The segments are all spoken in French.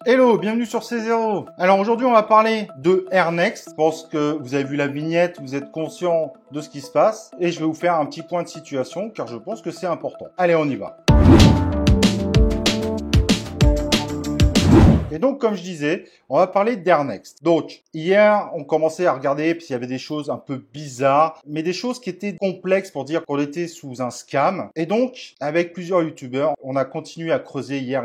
Hello, bienvenue sur C0. Alors aujourd'hui on va parler de Airnext. Je pense que vous avez vu la vignette, vous êtes conscient de ce qui se passe et je vais vous faire un petit point de situation car je pense que c'est important. Allez, on y va. Et donc, comme je disais, on va parler d'Airnext. Donc, hier, on commençait à regarder, puis il y avait des choses un peu bizarres, mais des choses qui étaient complexes pour dire qu'on était sous un scam. Et donc, avec plusieurs youtubeurs, on a continué à creuser hier.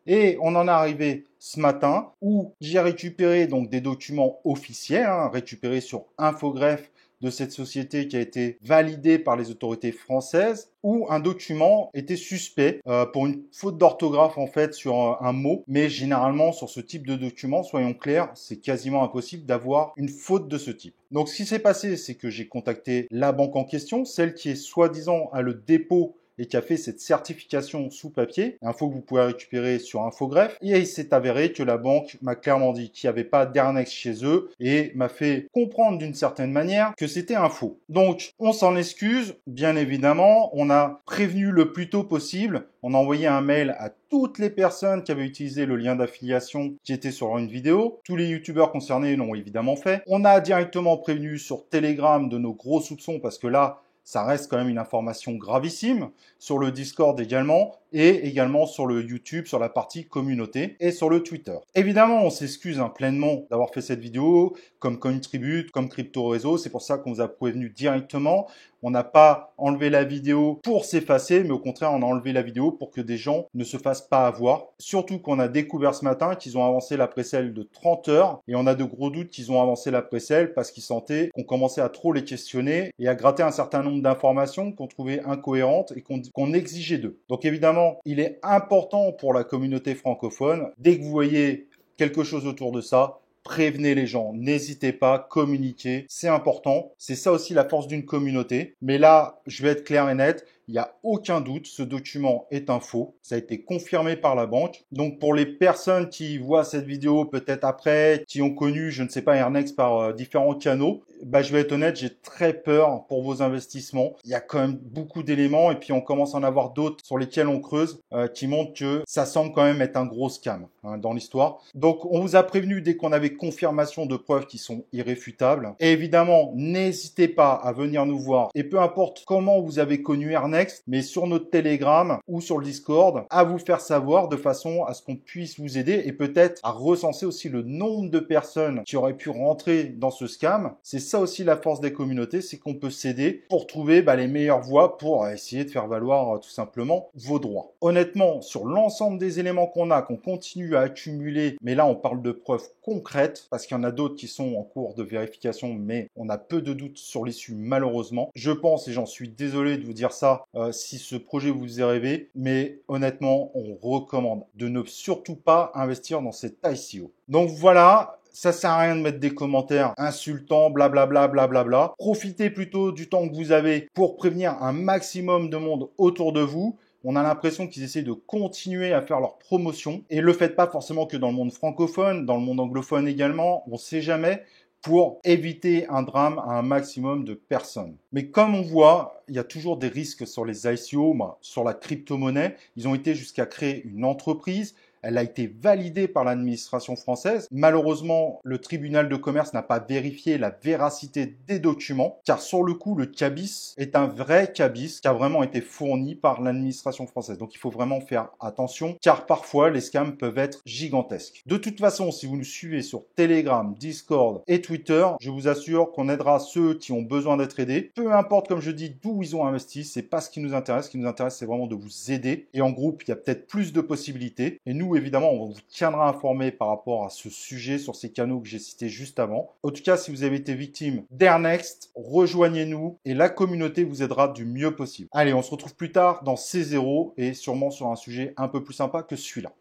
Et on en est arrivé ce matin où j'ai récupéré donc des documents officiels, récupérés sur Infogreffe de cette société qui a été validée par les autorités françaises, où un document était suspect pour une faute d'orthographe en fait sur un mot. Mais généralement sur ce type de document, soyons clairs, c'est quasiment impossible d'avoir une faute de ce type. Donc ce qui s'est passé, c'est que j'ai contacté la banque en question, celle qui est soi-disant à le dépôt et qui a fait cette certification sous papier, info que vous pouvez récupérer sur Infogreffe. Et il s'est avéré que la banque m'a clairement dit qu'il n'y avait pas d'Airnext chez eux et m'a fait comprendre d'une certaine manière que c'était un faux. Donc, on s'en excuse, bien évidemment. On a prévenu le plus tôt possible. On a envoyé un mail à toutes les personnes qui avaient utilisé le lien d'affiliation qui était sur une vidéo. Tous les youtubeurs concernés l'ont évidemment fait. On a directement prévenu sur Telegram de nos gros soupçons parce que là, ça reste quand même une information gravissime, sur le Discord également, et également sur le YouTube, sur la partie communauté, et sur le Twitter. Évidemment, on s'excuse pleinement d'avoir fait cette vidéo, comme Cointribute, comme Crypto Réseau, c'est pour ça qu'on vous a prévenu directement. On n'a pas enlevé la vidéo pour s'effacer, mais au contraire, on a enlevé la vidéo pour que des gens ne se fassent pas avoir. Surtout qu'on a découvert ce matin qu'ils ont avancé la précelle de 30 heures, et on a de gros doutes qu'ils ont avancé la précelle parce qu'ils sentaient qu'on commençait à trop les questionner et à gratter un certain nombre d'informations qu'on trouvait incohérentes et qu'on exigeait d'eux. Donc évidemment, il est important pour la communauté francophone, dès que vous voyez quelque chose autour de ça, prévenez les gens, n'hésitez pas, communiquez, c'est important. C'est ça aussi la force d'une communauté. Mais là, je vais être clair et net, il n'y a aucun doute, ce document est un faux. Ça a été confirmé par la banque. Donc pour les personnes qui voient cette vidéo peut-être après, qui ont connu, je ne sais pas, Airnext par différents canaux, je vais être honnête, j'ai très peur pour vos investissements. Il y a quand même beaucoup d'éléments et puis on commence à en avoir d'autres sur lesquels on creuse qui montrent que ça semble quand même être un gros scam dans l'histoire. Donc on vous a prévenu dès qu'on avait confirmation de preuves qui sont irréfutables. Et évidemment, n'hésitez pas à venir nous voir et peu importe comment vous avez connu Airnext, mais sur notre Telegram ou sur le Discord, à vous faire savoir de façon à ce qu'on puisse vous aider et peut-être à recenser aussi le nombre de personnes qui auraient pu rentrer dans ce scam. C'est ça aussi la force des communautés, c'est qu'on peut s'aider pour trouver les meilleures voies pour essayer de faire valoir tout simplement vos droits. Honnêtement, sur l'ensemble des éléments qu'on continue à accumuler, mais là on parle de preuves concrètes parce qu'il y en a d'autres qui sont en cours de vérification, mais on a peu de doutes sur l'issue malheureusement. Je pense, et j'en suis désolé de vous dire ça, si ce projet vous est rêvé, mais honnêtement, on recommande de ne surtout pas investir dans cette ICO. Donc voilà. Ça sert à rien de mettre des commentaires insultants, blablabla, blablabla. Profitez plutôt du temps que vous avez pour prévenir un maximum de monde autour de vous. On a l'impression qu'ils essaient de continuer à faire leur promotion. Et le faites pas forcément que dans le monde francophone, dans le monde anglophone également, on sait jamais, pour éviter un drame à un maximum de personnes. Mais comme on voit, il y a toujours des risques sur les ICO, sur la crypto-monnaie. Ils ont été jusqu'à créer une entreprise. Elle a été validée par l'administration française. Malheureusement, le tribunal de commerce n'a pas vérifié la véracité des documents, car sur le coup, le cabis est un vrai cabis qui a vraiment été fourni par l'administration française. Donc il faut vraiment faire attention, car parfois les scams peuvent être gigantesques. De toute façon, si vous nous suivez sur Telegram, Discord et Twitter, je vous assure qu'on aidera ceux qui ont besoin d'être aidés. Peu importe, comme je dis, d'où ils ont investi, c'est pas ce qui nous intéresse. Ce qui nous intéresse, c'est vraiment de vous aider. Et en groupe, il y a peut-être plus de possibilités. Et nous, évidemment, on vous tiendra informé par rapport à ce sujet sur ces canaux que j'ai cités juste avant. En tout cas, si vous avez été victime d'Airnext, rejoignez-nous et la communauté vous aidera du mieux possible. Allez, on se retrouve plus tard dans C0 et sûrement sur un sujet un peu plus sympa que celui-là.